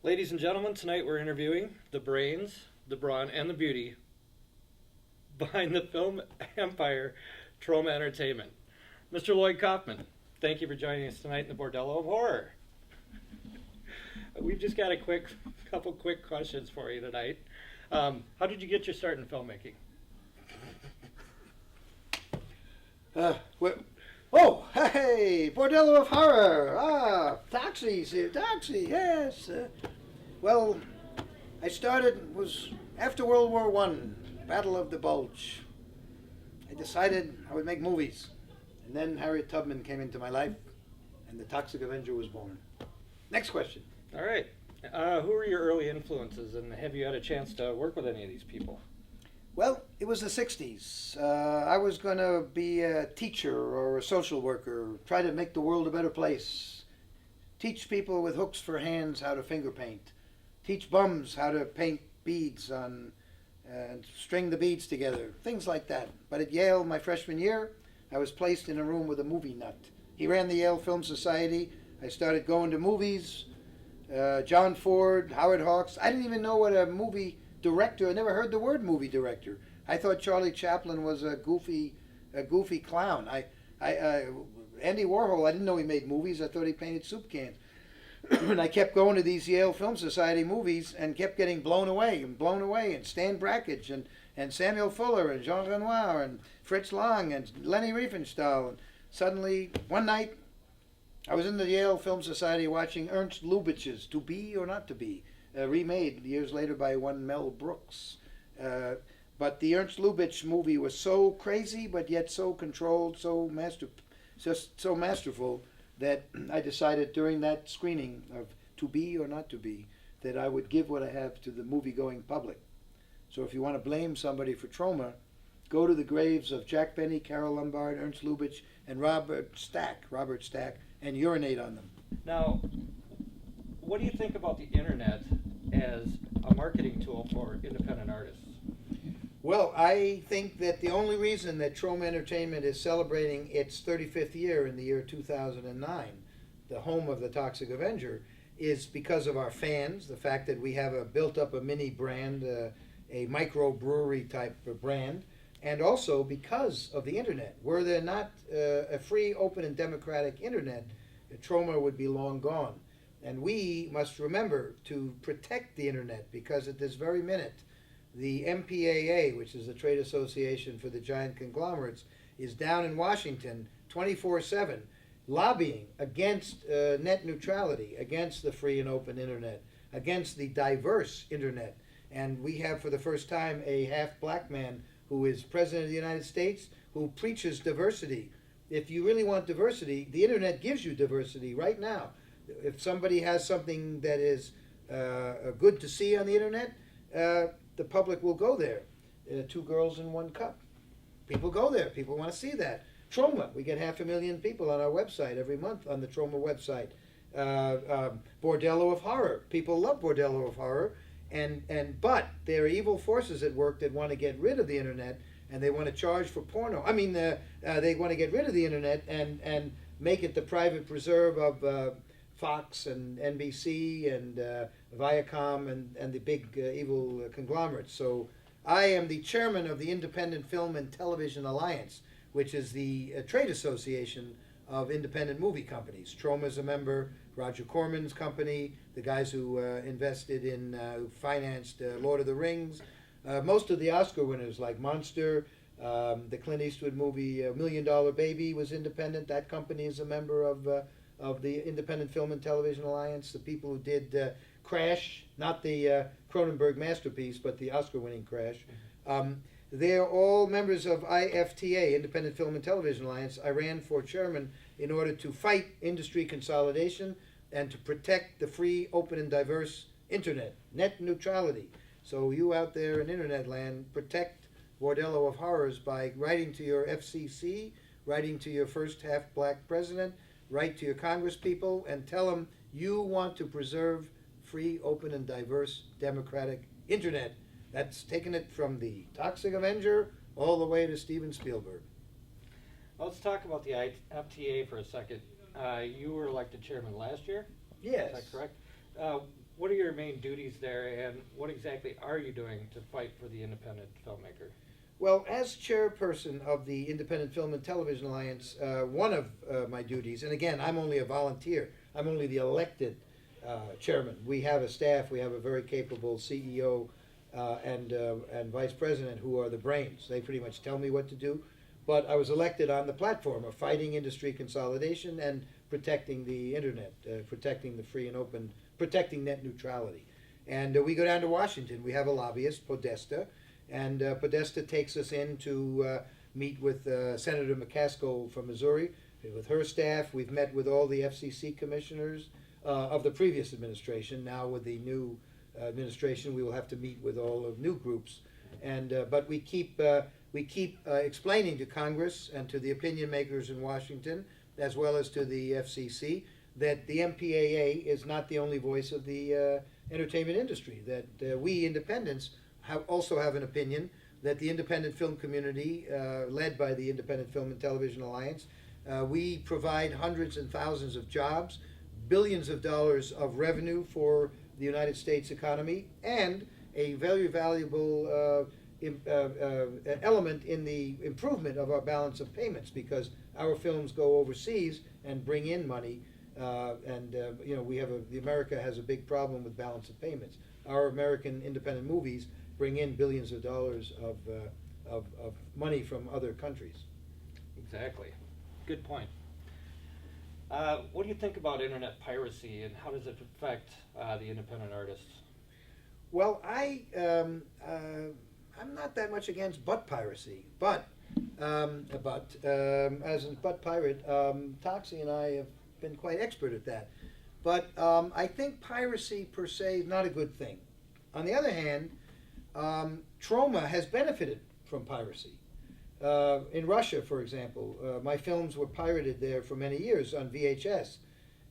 Ladies and gentlemen, tonight we're interviewing the brains, the brawn, and the beauty behind the film empire, Troma Entertainment. Mr. Lloyd Kaufman, thank you for joining us tonight in the Bordello of Horror. We've just got a couple quick questions for you tonight. How did you get your start in filmmaking? Well, oh, hey, Bordello of Horror. Toxie's here. Toxie, yes. Well, I was after World War One, Battle of the Bulge. I decided I would make movies. And then Harriet Tubman came into my life, and the Toxic Avenger was born. Next question. All right. Who were your early influences, and have you had a chance to work with any of these people? Well, it was the 60s. I was going to be a teacher or a social worker, try to make the world a better place, teach people with hooks for hands how to finger paint, teach bums how to paint beads on and string the beads together, things like that. But at Yale, my freshman year, I was placed in a room with a movie nut. He ran the Yale Film Society. I started going to movies, John Ford, Howard Hawks. I didn't even know what a movie director. I never heard the word movie director. I thought Charlie Chaplin was a goofy clown. Andy Warhol, I didn't know he made movies. I thought he painted soup cans. And I kept going to these Yale Film Society movies and kept getting blown away. And Stan Brakhage and Samuel Fuller and Jean Renoir and Fritz Lang and Leni Riefenstahl. And suddenly, one night, I was in the Yale Film Society watching Ernst Lubitsch's To Be or Not to Be, remade years later by one Mel Brooks. But the Ernst Lubitsch movie was so crazy, but yet so controlled, just so masterful, that I decided during that screening of To Be or Not to Be that I would give what I have to the movie-going public. So if you want to blame somebody for Troma, go to the graves of Jack Benny, Carol Lombard, Ernst Lubitsch, and Robert Stack, and urinate on them. Now, what do you think about the internet as a marketing tool for independent artists? Well, I think that the only reason that Troma Entertainment is celebrating its 35th year in the year 2009, the home of the Toxic Avenger, is because of our fans, the fact that we have built up a mini brand, a microbrewery type of brand, and also because of the internet. Were there not a free, open, and democratic internet, Troma would be long gone. And we must remember to protect the internet, because at this very minute, the MPAA, which is the trade association for the giant conglomerates, is down in Washington 24/7 lobbying against net neutrality, against the free and open internet, against the diverse internet. And we have for the first time a half-black man who is president of the United States who preaches diversity. If you really want diversity, the internet gives you diversity right now. If somebody has something that is good to see on the internet, the public will go there. Two girls in one cup. People go there. People want to see that. Troma, we get 500,000 people on our website every month on the Troma website. Bordello of Horror. People love Bordello of Horror. But there are evil forces at work that want to get rid of the internet, and they want to charge for porno. They want to get rid of the internet and make it the private preserve of Fox and NBC and Viacom and the big evil conglomerates. So I am the chairman of the Independent Film and Television Alliance, which is the trade association of independent movie companies. Troma is a member, Roger Corman's company, the guys who invested in, who financed Lord of the Rings. Most of the Oscar winners like Monster, the Clint Eastwood movie $1 Million Baby was independent. That company is a member of the Independent Film and Television Alliance. The people who did Crash, not the Cronenberg masterpiece, but the Oscar-winning Crash. They're all members of IFTA, Independent Film and Television Alliance. I ran for chairman in order to fight industry consolidation and to protect the free, open, and diverse internet, net neutrality. So you out there in internet land, protect Bordello of Horrors by writing to your FCC, writing to your first half-black president, write to your congresspeople, and tell them you want to preserve free, open, and diverse democratic internet. That's taken it from the Toxic Avenger all the way to Steven Spielberg. Let's talk about the FTA for a second. You were elected chairman last year? Yes. Is that correct? what are your main duties there, and what exactly are you doing to fight for the independent filmmaker? Well, as chairperson of the Independent Film and Television Alliance, one of my duties, and again, I'm only a volunteer, I'm only the elected chairman. We have a staff, we have a very capable CEO and vice president who are the brains. They pretty much tell me what to do, but I was elected on the platform of fighting industry consolidation and protecting the internet, protecting the free and open, protecting net neutrality. And we go down to Washington. We have a lobbyist, Podesta, and Podesta takes us in to meet with Senator McCaskill from Missouri, with her staff. We've met with all the FCC commissioners of the previous administration. Now with the new administration, we will have to meet with all of new groups. And but we keep explaining to Congress and to the opinion makers in Washington, as well as to the FCC, that the MPAA is not the only voice of the entertainment industry, that we independents also have an opinion, that the independent film community, led by the Independent Film and Television Alliance, we provide hundreds and thousands of jobs, billions of dollars of revenue for the United States economy, and a very valuable element in the improvement of our balance of payments, because our films go overseas and bring in money, you know, America has a big problem with balance of payments. Our American independent movies bring in billions of dollars of money from other countries. Exactly. Good point. What do you think about internet piracy, and how does it affect the independent artists? Well, I'm not that much against butt piracy, but as in butt pirate, Toxie and I have been quite expert at that. But I think piracy per se is not a good thing. On the other hand, Troma has benefited from piracy. In Russia, for example, my films were pirated there for many years on VHS,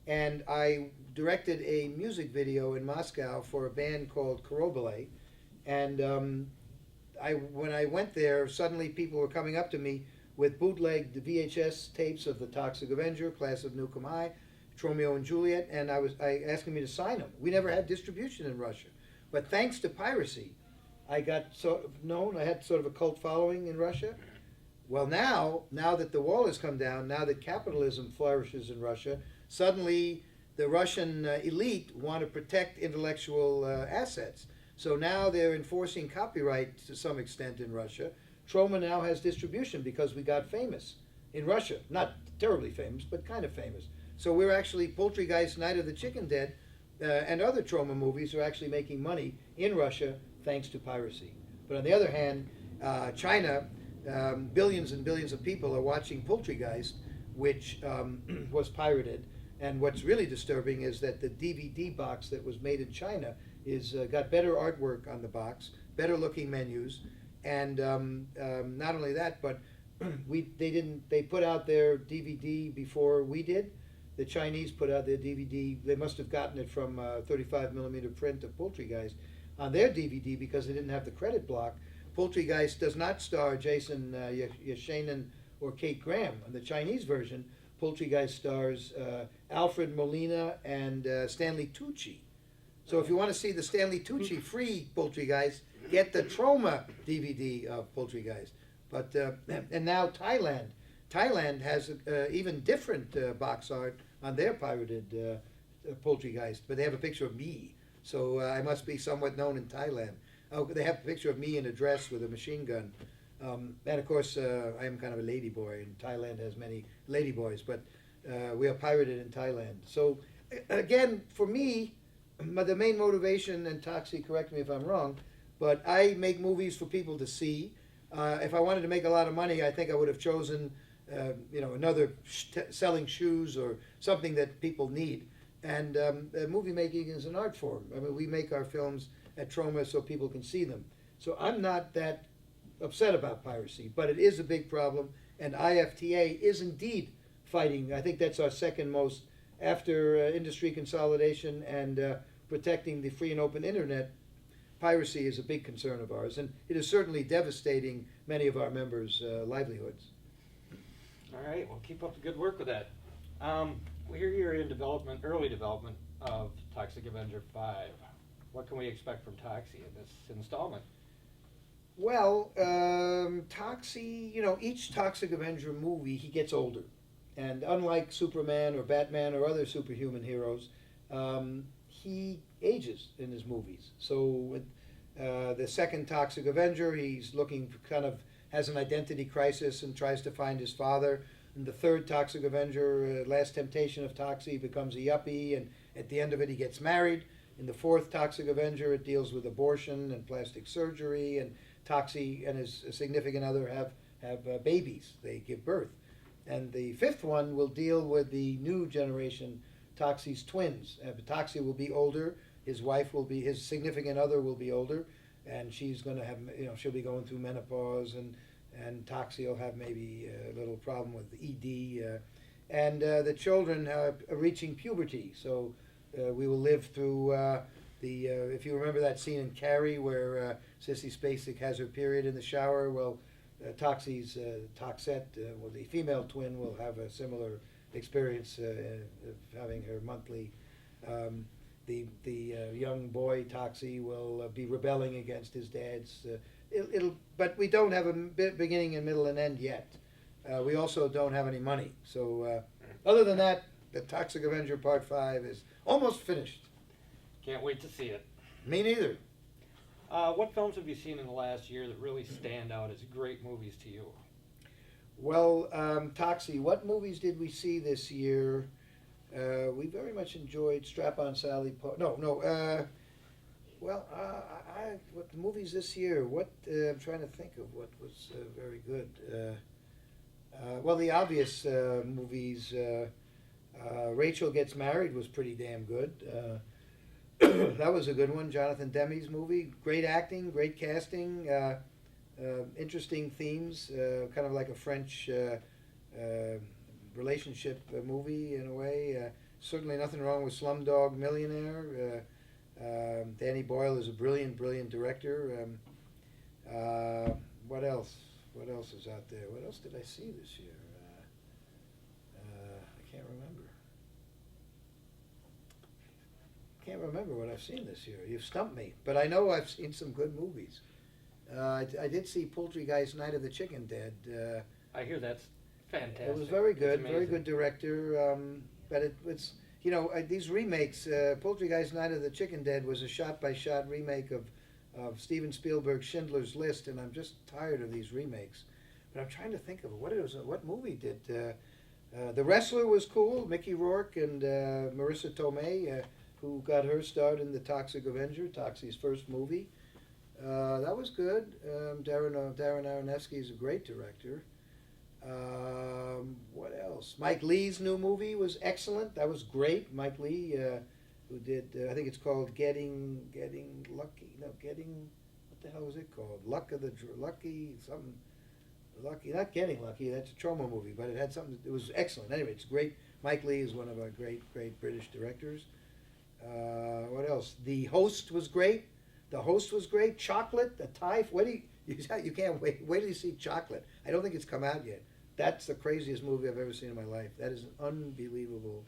and I directed a music video in Moscow for a band called Korobele, and when I went there, suddenly people were coming up to me with bootlegged VHS tapes of the Toxic Avenger, Class of Nukem High, Romeo and Juliet, and I asking me to sign them. We never had distribution in Russia, but thanks to piracy, I got known. I had sort of a cult following in Russia. Well, now that the wall has come down, now that capitalism flourishes in Russia, suddenly the Russian elite want to protect intellectual assets. So now they're enforcing copyright to some extent in Russia. Troma now has distribution because we got famous in Russia. Not terribly famous, but kind of famous. So we're actually, Poultrygeist, Night of the Chicken Dead, and other Troma movies are actually making money in Russia thanks to piracy. But on the other hand, China, billions and billions of people are watching Poultrygeist, which was pirated. And what's really disturbing is that the DVD box that was made in China is got better artwork on the box, better looking menus, and not only that, but they put out their DVD before we did. The Chinese put out their DVD. They must have gotten it from 35 millimeter print of Poultrygeist on their DVD because they didn't have the credit block. Poultrygeist does not star Jason Yashanin or Kate Graham. On the Chinese version, Poultrygeist stars Alfred Molina and Stanley Tucci. So if you want to see the Stanley Tucci free Poultrygeist, get the Troma DVD of Poultrygeist. But and now Thailand has even different box art on their pirated Poultrygeist, but they have a picture of me. So I must be somewhat known in Thailand. Oh, they have a picture of me in a dress with a machine gun. And of course, I am kind of a ladyboy, and Thailand has many ladyboys, but we are pirated in Thailand. So again, for me, the main motivation, and Toxie, correct me if I'm wrong, but I make movies for people to see. If I wanted to make a lot of money, I think I would have chosen, another selling shoes or something that people need. And movie making is an art form. I mean, we make our films at Troma so people can see them. So I'm not that upset about piracy, but it is a big problem, and IFTA is indeed fighting. I think that's our second most, after industry consolidation and protecting the free and open internet. Piracy is a big concern of ours, and it is certainly devastating many of our members' livelihoods. All right, well, keep up the good work with that. We hear you're in development, early development, of Toxic Avenger 5. What can we expect from Toxie in this installment? Well, Toxie, each Toxic Avenger movie, he gets older. And unlike Superman or Batman or other superhuman heroes, he ages in his movies. So the second Toxic Avenger, he's looking for has an identity crisis and tries to find his father. And the third Toxic Avenger, Last Temptation of Toxie, becomes a yuppie, and at the end of it, he gets married. In the fourth Toxic Avenger, it deals with abortion and plastic surgery, and Toxie and his significant other have babies. They give birth. And the fifth one will deal with the new generation, Toxie's twins. Toxie will be older. His significant other will be older, and she's going to have, she'll be going through menopause, and Toxie will have maybe a little problem with ED, and the children are reaching puberty. So we will live through if you remember that scene in Carrie where Sissy Spacek has her period in the shower. Well, Toxie's Toxette, the female twin, will have a similar experience of having her monthly. The young boy Toxie will be rebelling against his dad's. But we don't have a beginning and middle and end yet. We also don't have any money. So other than that, the Toxic Avenger Part 5 is almost finished. Can't wait to see it. Me neither. What films have you seen in the last year that really stand out as great movies to you? Well, Toxie, what movies did we see this year? We very much enjoyed Strap-On Sally. What the movies this year? I'm trying to think of what was very good. Well, the obvious movies. Rachel Gets Married was pretty damn good. That was a good one. Jonathan Demme's movie. Great acting, great casting, interesting themes, kind of like a French relationship movie in a way. Certainly nothing wrong with Slumdog Millionaire. Danny Boyle is a brilliant, brilliant director. What else? What else is out there? What else did I see this year? I can't remember. Can't remember what I've seen this year. You've stumped me. But I know I've seen some good movies. I did see Poultrygeist Night of the Chicken Dead. I hear that's fantastic. It was very good. Very good director. But it was, these remakes, Poultrygeist Night of the Chicken Dead was a shot-by-shot remake of Steven Spielberg's Schindler's List, and I'm just tired of these remakes. But I'm trying to think of what movie did. The Wrestler was cool. Mickey Rourke and Marissa Tomei, who got her start in the Toxic Avenger, Toxie's first movie. That was good. Darren Aronofsky is a great director. What else? Mike Lee's new movie was excellent. That was great. Mike Lee, who did, I think it's called Getting Lucky. No, what the hell was it called? Lucky, not Getting Lucky, that's a trauma movie, but it had something, it was excellent. Anyway, it's great. Mike Lee is one of our great, great British directors. What else? The Host was great. Chocolate, the Thai, you can't wait till you see Chocolate. I don't think it's come out yet. That's the craziest movie I've ever seen in my life. That is an unbelievable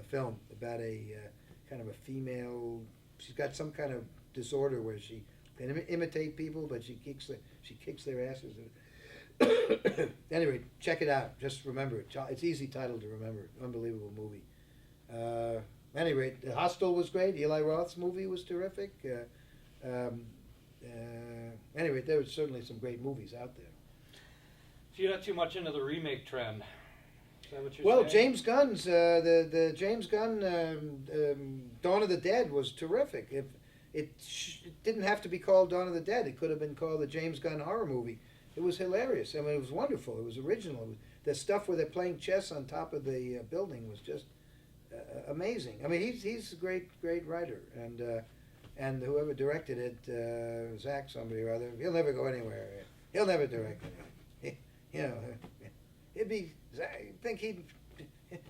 film about a kind of a female. She's got some kind of disorder where she can imitate people, but she kicks their asses. Anyway, check it out. Just remember it. It's easy title to remember. Unbelievable movie. Anyway, Hostel was great. Eli Roth's movie was terrific. Anyway, there was certainly some great movies out there. So you're not too much into the remake trend. Is that what you're Well, saying? James Gunn's the James Gunn Dawn of the Dead was terrific. It didn't have to be called Dawn of the Dead. It could have been called the James Gunn horror movie. It was hilarious. I mean, it was wonderful. It was original. The stuff where they're playing chess on top of the building was just amazing. I mean, he's a great writer, and whoever directed it, Zach somebody or other, he'll never go anywhere. He'll never direct anything.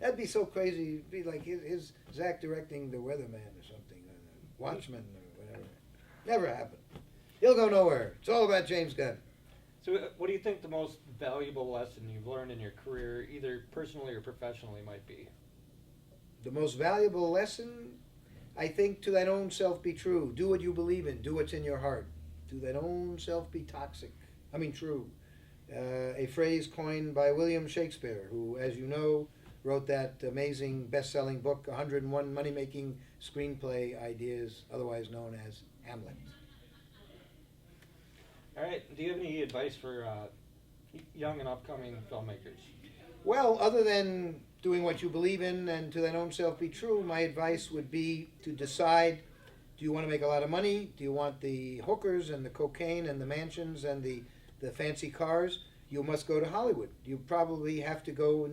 That'd be so crazy. It'd be like his Zach directing The Weatherman or something, Watchmen or whatever. Never happened. He'll go nowhere. It's all about James Gunn. So what do you think the most valuable lesson you've learned in your career, either personally or professionally, might be? The most valuable lesson I think to thine own self be true. Do what you believe in. Do what's in your heart. To thine own self be true. A phrase coined by William Shakespeare, who, as you know, wrote that amazing best-selling book, 101 Money-Making Screenplay Ideas, otherwise known as Hamlet. All right. Do you have any advice for young and upcoming filmmakers? Well, other than doing what you believe in and to thine own self be true, my advice would be to decide, do you want to make a lot of money? Do you want the hookers and the cocaine and the mansions and the fancy cars? You must go to Hollywood. You probably have to go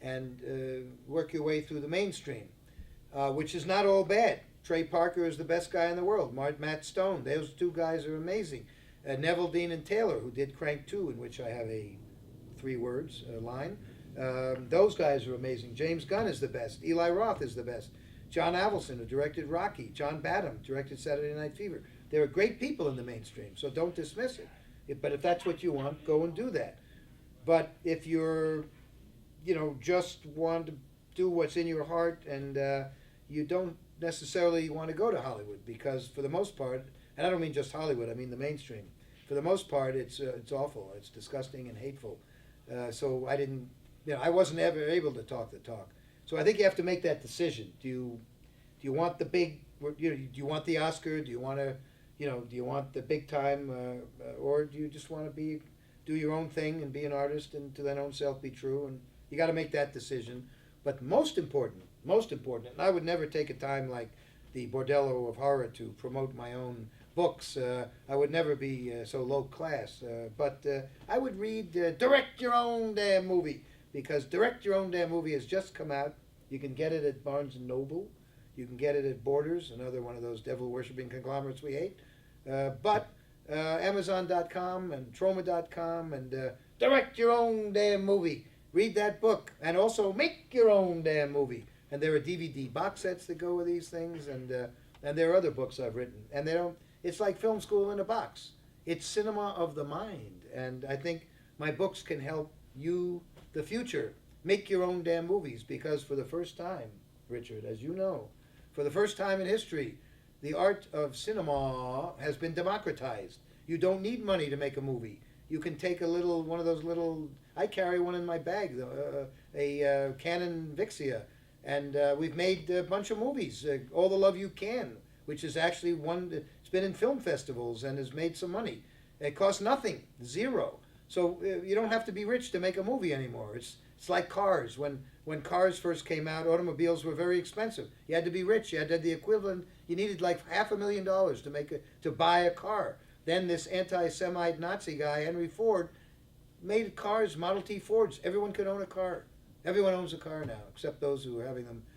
and work your way through the mainstream, which is not all bad. Trey Parker is the best guy in the world. Matt Stone, those two guys are amazing. Neville Dean and Taylor, who did Crank 2, in which I have a 3 words line. Those guys are amazing. James Gunn is the best. Eli Roth is the best. John Avildsen, who directed Rocky. John Badham directed Saturday Night Fever. There are great people in the mainstream, so don't dismiss it. But if that's what you want, go and do that. But if you're, just want to do what's in your heart and you don't necessarily want to go to Hollywood, because for the most part, and I don't mean just Hollywood, I mean the mainstream. For the most part, it's awful. It's disgusting and hateful. So I wasn't ever able to talk the talk. So I think you have to make that decision. Do you want the big? Do you want the Oscar? Do you want to? Do you want the big time, or do you just want to do your own thing and be an artist and to thine own self be true? And you got to make that decision. But most important, and I would never take a time like the Bordello of horror to promote my own books. I would never be so low class. But I would read Direct Your Own Damn Movie, because Direct Your Own Damn Movie has just come out. You can get it at Barnes & Noble. You can get it at Borders, another one of those devil-worshipping conglomerates we hate. But Amazon.com and Troma.com and Direct Your Own Damn Movie. Read that book. And also make your own damn movie. And there are DVD box sets that go with these things. And there are other books I've written. And it's like film school in a box. It's cinema of the mind. And I think my books can help you, the future, make your own damn movies. Because for the first time, Richard, as you know, for the first time in history, the art of cinema has been democratized. You don't need money to make a movie. You can take one of those little, I carry one in my bag, a Canon Vixia, and we've made a bunch of movies. All the Love You Can, which is actually it's been in film festivals and has made some money. It costs nothing, zero. So you don't have to be rich to make a movie anymore. It's like cars. When cars first came out, automobiles were very expensive. You had to be rich. You had to have the equivalent. You needed like $500,000 to buy a car. Then this anti-Semite Nazi guy, Henry Ford, made cars, Model T Fords. Everyone could own a car. Everyone owns a car now, except those who are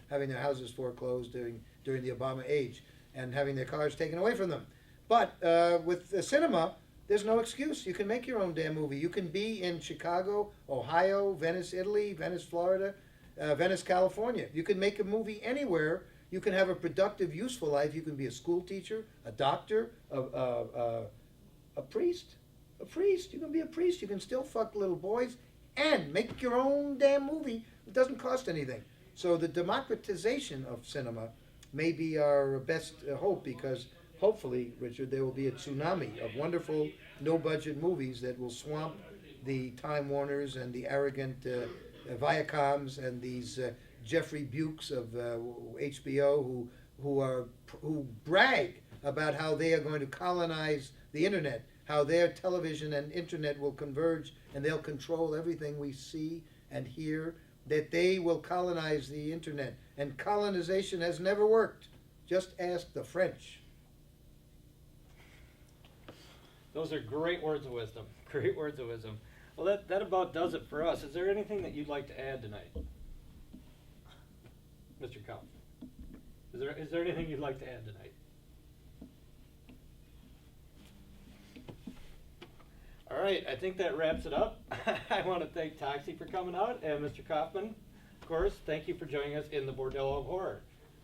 having their houses foreclosed during the Obama age and having their cars taken away from them. But with the cinema, there's no excuse. You can make your own damn movie. You can be in Chicago, Ohio, Venice, Italy, Venice, Florida, Venice, California. You can make a movie anywhere. You can have a productive, useful life. You can be a school teacher, a doctor, a priest. A priest. You can be a priest. You can still fuck little boys and make your own damn movie. It doesn't cost anything. So the democratization of cinema may be our best hope, because hopefully, Richard, there will be a tsunami of wonderful, no-budget movies that will swamp the Time Warners and the arrogant Viacoms and these Jeffrey Bukes of HBO who brag about how they are going to colonize the internet, how their television and internet will converge and they'll control everything we see and hear, that they will colonize the internet. And colonization has never worked. Just ask the French. Those are great words of wisdom. Great words of wisdom. Well, that about does it for us. Is there anything that you'd like to add tonight, Mr. Kaufman? Is there anything you'd like to add tonight? All right, I think that wraps it up. I want to thank Toxie for coming out, and Mr. Kaufman, of course, thank you for joining us in the Bordello of Horror.